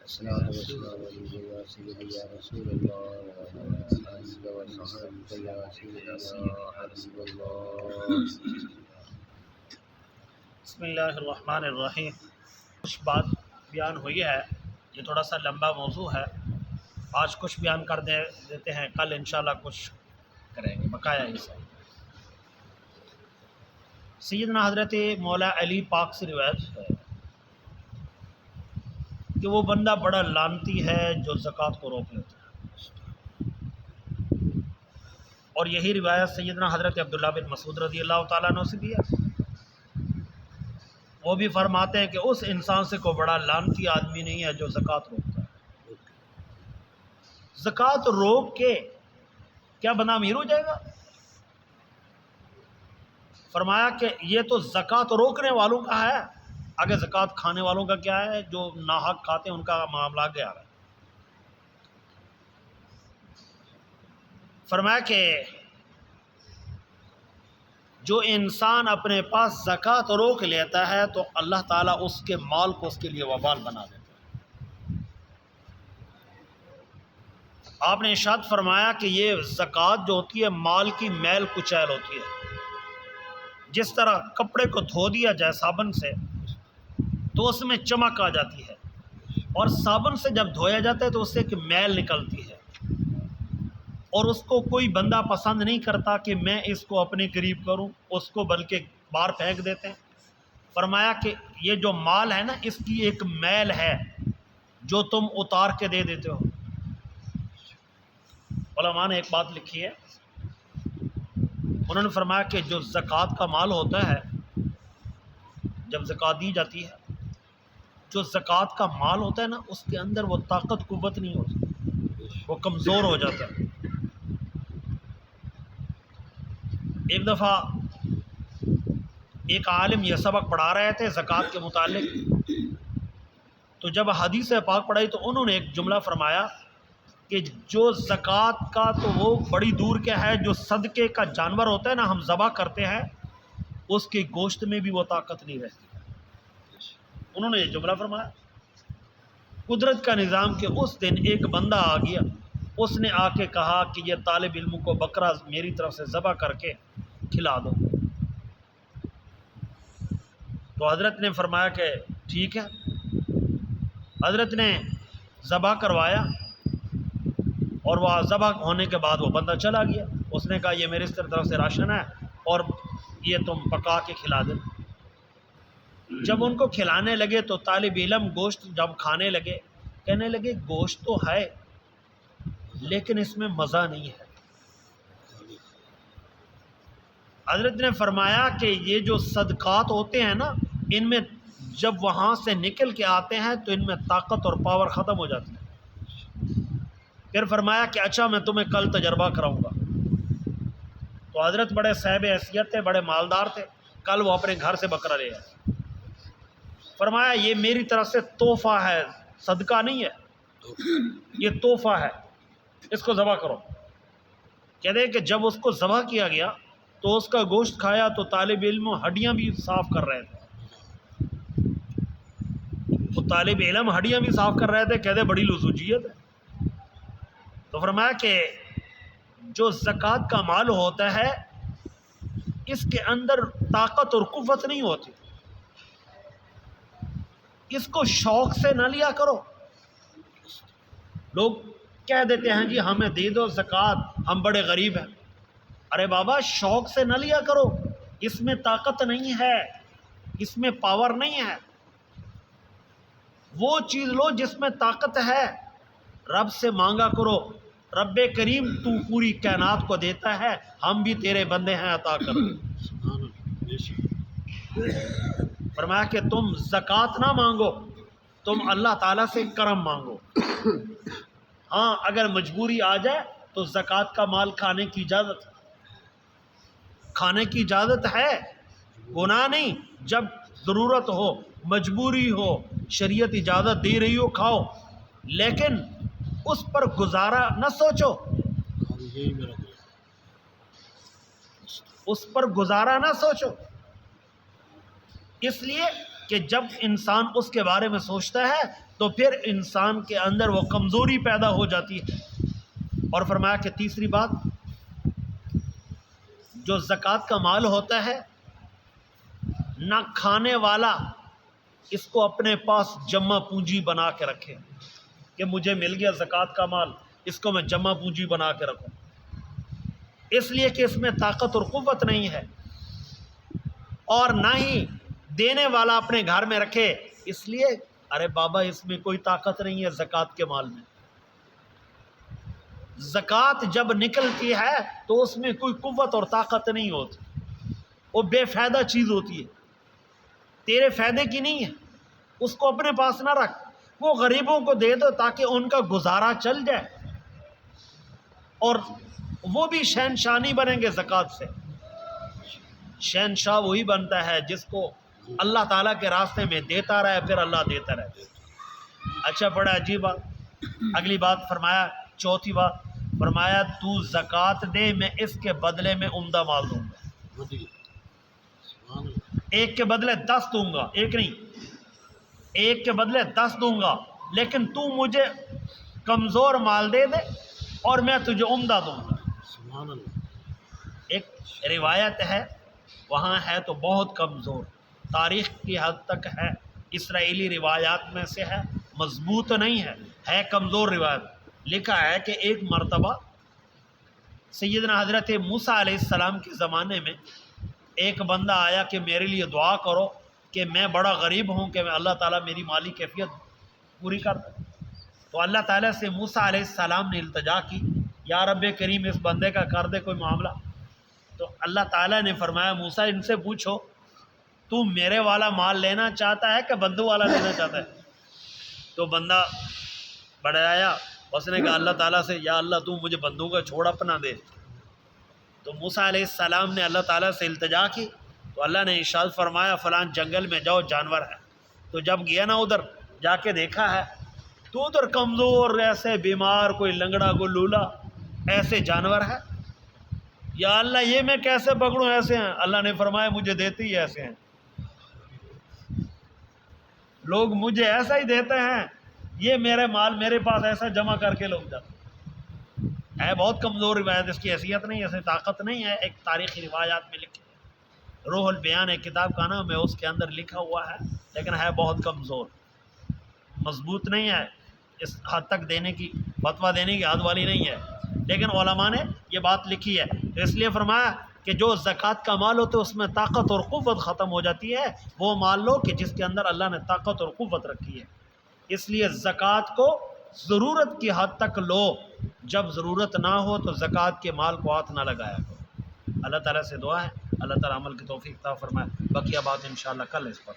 الصلاة والسلام عليك يا سيدي يا رسول الله وعلى آلك وصحبك يا سيدي يا حبيب الله. بسم اللہ الرحمن الرحیم. کچھ بات بیان ہوئی ہے، یہ تھوڑا سا لمبا موضوع ہے. آج کچھ بیان کر دیتے ہیں، کل انشاءاللہ کچھ کریں گے بقایا اسے. سیدنا حضرت مولا علی پاک سے روایت ہے کہ وہ بندہ بڑا لعنتی ہے جو زکوٰۃ کو روک لیتا ہے. اور یہی روایت سیدنا حضرت عبداللہ بن مسعود رضی اللہ تعالیٰ عنہ سے بھی ہے. وہ بھی فرماتے ہیں کہ اس انسان سے کوئی بڑا لعنتی آدمی نہیں ہے جو زکوٰۃ روکتا ہے. زکوٰۃ روک کے کیا بندہ امیر ہو جائے گا؟ فرمایا کہ یہ تو زکوٰۃ روکنے والوں کا ہے، آگے زکوٰۃ کھانے والوں کا کیا ہے؟ جو ناحق کھاتے ہیں ان کا معاملہ آگے آ رہا ہے. فرمایا کہ جو انسان اپنے پاس زکوٰۃ روک لیتا ہے تو اللہ تعالیٰ اس کے مال کو اس کے لیے وبال بنا دیتا ہے. آپ نے ارشاد فرمایا کہ یہ زکوٰۃ جو ہوتی ہے مال کی میل کچیل ہوتی ہے. جس طرح کپڑے کو دھو دیا جائے صابن سے تو اس میں چمک آ جاتی ہے، اور صابن سے جب دھویا جاتا ہے تو اس سے ایک میل نکلتی ہے، اور اس کو کوئی بندہ پسند نہیں کرتا کہ میں اس کو اپنے قریب کروں، اس کو بلکہ باہر پھینک دیتے ہیں. فرمایا کہ یہ جو مال ہے نا، اس کی ایک میل ہے جو تم اتار کے دے دیتے ہو. علماء نے ایک بات لکھی ہے، انہوں نے فرمایا کہ جو زکوٰۃ کا مال ہوتا ہے، جب زکوٰۃ دی جاتی ہے، جو زکوٰۃ کا مال ہوتا ہے نا، اس کے اندر وہ طاقت قوت نہیں ہوتی، وہ کمزور ہو جاتا ہے. ایک دفعہ ایک عالم یہ سبق پڑھا رہے تھے زکوٰۃ کے متعلق، تو جب حدیث پاک پڑھائی تو انہوں نے ایک جملہ فرمایا کہ جو زکوٰۃ کا تو وہ بڑی دور کے ہے، جو صدقے کا جانور ہوتا ہے نا ہم ذبح کرتے ہیں، اس کے گوشت میں بھی وہ طاقت نہیں رہتی. انہوں نے یہ جملہ فرمایا. قدرت کا نظام کہ اس دن ایک بندہ آ گیا، اس نے آ کے کہا کہ یہ طالب علم کو بکرا میری طرف سے ذبح کر کے کھلا دو. تو حضرت نے فرمایا کہ ٹھیک ہے. حضرت نے ذبح کروایا، اور وہ ذبح ہونے کے بعد وہ بندہ چلا گیا. اس نے کہا یہ میرے اس طرف سے راشن ہے اور یہ تم پکا کے کھلا دے. جب ان کو کھلانے لگے تو طالب علم گوشت جب کھانے لگے کہنے لگے گوشت تو ہے لیکن اس میں مزہ نہیں ہے. حضرت نے فرمایا کہ یہ جو صدقات ہوتے ہیں نا، ان میں جب وہاں سے نکل کے آتے ہیں تو ان میں طاقت اور پاور ختم ہو جاتی ہے. پھر فرمایا کہ اچھا میں تمہیں کل تجربہ کراؤں گا. تو حضرت بڑے صاحب حیثیت تھے، بڑے مالدار تھے. کل وہ اپنے گھر سے بکرا لے آئے. فرمایا یہ میری طرف سے تحفہ ہے، صدقہ نہیں ہے، یہ تحفہ ہے، اس کو ذبح کرو. کہتے ہیں کہ جب اس کو ذبح کیا گیا تو اس کا گوشت کھایا تو طالب علم ہڈیاں بھی صاف کر رہے تھے. تو طالب علم ہڈیاں بھی صاف کر رہے تھے، کہتے بڑی لزوجیت ہے. تو فرمایا کہ جو زکوٰۃ کا مال ہوتا ہے اس کے اندر طاقت اور قوت نہیں ہوتی، اس کو شوق سے نہ لیا کرو. لوگ کہہ دیتے ہیں جی ہمیں دے دو زکوٰۃ، ہم بڑے غریب ہیں. ارے بابا شوق سے نہ لیا کرو، اس میں طاقت نہیں ہے، اس میں پاور نہیں ہے. وہ چیز لو جس میں طاقت ہے. رب سے مانگا کرو، رب کریم تو پوری کائنات کو دیتا ہے، ہم بھی تیرے بندے ہیں، عطا کر. فرمایا کہ تم زکوٰۃ نہ مانگو، تم اللہ تعالیٰ سے کرم مانگو. ہاں اگر مجبوری آ جائے تو زکوٰۃ کا مال کھانے کی اجازت ہے، کھانے کی اجازت ہے، گناہ نہیں. جب ضرورت ہو، مجبوری ہو، شریعت اجازت دے رہی ہو کھاؤ، لیکن اس پر گزارا نہ سوچو، اس پر گزارا نہ سوچو. اس لیے کہ جب انسان اس کے بارے میں سوچتا ہے تو پھر انسان کے اندر وہ کمزوری پیدا ہو جاتی ہے۔ اور فرمایا کہ تیسری بات، جو زکوٰۃ کا مال ہوتا ہے نہ کھانے والا اس کو اپنے پاس جمع پونجی بنا کے رکھے کہ مجھے مل گیا زکوٰۃ کا مال، اس کو میں جمع پونجی بنا کے رکھوں، اس لیے کہ اس میں طاقت اور قوت نہیں ہے۔ اور نہ ہی دینے والا اپنے گھر میں رکھے اس لیے ارے بابا اس میں کوئی طاقت نہیں ہے زکوٰۃ کے مال میں۔ زکوٰۃ جب نکلتی ہے تو اس میں کوئی قوت اور طاقت نہیں ہوتی، وہ بے فائدہ چیز ہوتی ہے، تیرے فائدے کی نہیں ہے، اس کو اپنے پاس نہ رکھ، وہ غریبوں کو دے دو تاکہ ان کا گزارا چل جائے، اور وہ بھی شہنشاہ نہیں بنیں گے زکوٰۃ سے۔ شہنشاہ وہی بنتا ہے جس کو اللہ تعالیٰ کے راستے میں دیتا رہے، پھر اللہ دیتا رہے۔ اچھا، بڑا عجیب بات، اگلی بات فرمایا، چوتھی بات فرمایا تو زکوٰۃ دے، میں اس کے بدلے میں عمدہ مال دوں گا، ایک کے بدلے 10 دوں گا، ایک نہیں، ایک کے بدلے 10 دوں گا، لیکن تو مجھے کمزور مال دے دے اور میں تجھے عمدہ دوں گا۔ ایک روایت ہے، وہاں ہے تو بہت کمزور، تاریخ کی حد تک ہے، اسرائیلی روایات میں سے ہے، مضبوط نہیں ہے کمزور روایت۔ لکھا ہے کہ ایک مرتبہ سیدنا حضرت موسیٰ علیہ السلام کے زمانے میں ایک بندہ آیا کہ میرے لیے دعا کرو کہ میں بڑا غریب ہوں، کہ میں اللہ تعالیٰ میری مالی کیفیت پوری کر دے۔ تو اللہ تعالیٰ سے موسیٰ علیہ السلام نے التجا کی، یا رب کریم اس بندے کا کر دے کوئی معاملہ۔ تو اللہ تعالیٰ نے فرمایا موسیٰ ان سے پوچھو تو میرے والا مال لینا چاہتا ہے کہ بندوں والا لینا چاہتا ہے؟ تو بندہ بڑھایا، اس نے کہا اللہ تعالیٰ سے یا اللہ تو مجھے بندوں کا چھوڑ اپنا دے۔ تو موسیٰ علیہ السلام نے اللہ تعالیٰ سے التجا کی، تو اللہ نے ارشاد فرمایا فلان جنگل میں جاؤ، جانور ہے۔ تو جب گیا نا ادھر جا کے دیکھا ہے تو ادھر کمزور، ایسے بیمار، کوئی لنگڑا کوئی لولا، ایسے جانور ہے۔ یا اللہ یہ میں کیسے پکڑوں، ایسے ہیں؟ اللہ نے فرمایا مجھے دیتے ہی ایسے ہیں، لوگ مجھے ایسا ہی دیتے ہیں، یہ میرے مال میرے پاس ایسا جمع کر کے لوگ جاتے ہے۔ بہت کمزور روایت، اس کی حیثیت نہیں ہے، ایسے طاقت نہیں ہے، ایک تاریخی روایات میں لکھی ہے، روح البیان ایک کتاب کا نام ہے، اس کے اندر لکھا ہوا ہے، لیکن ہے بہت کمزور، مضبوط نہیں ہے، اس حد تک دینے کی فتویٰ دینے کی حد والی نہیں ہے، لیکن علماء نے یہ بات لکھی ہے۔ تو اس لیے فرمایا کہ جو زکوٰۃ کا مال ہوتا ہے اس میں طاقت اور قوت ختم ہو جاتی ہے، وہ مال لو کہ جس کے اندر اللہ نے طاقت اور قوت رکھی ہے۔ اس لیے زکوٰۃ کو ضرورت کی حد تک لو، جب ضرورت نہ ہو تو زکوٰۃ کے مال کو ہاتھ نہ لگایا کرو۔ اللہ تعالیٰ سے دعا ہے اللہ تعالیٰ عمل کی توفیق عطا فرمائے۔ بقیہ بات انشاءاللہ کل اس پر۔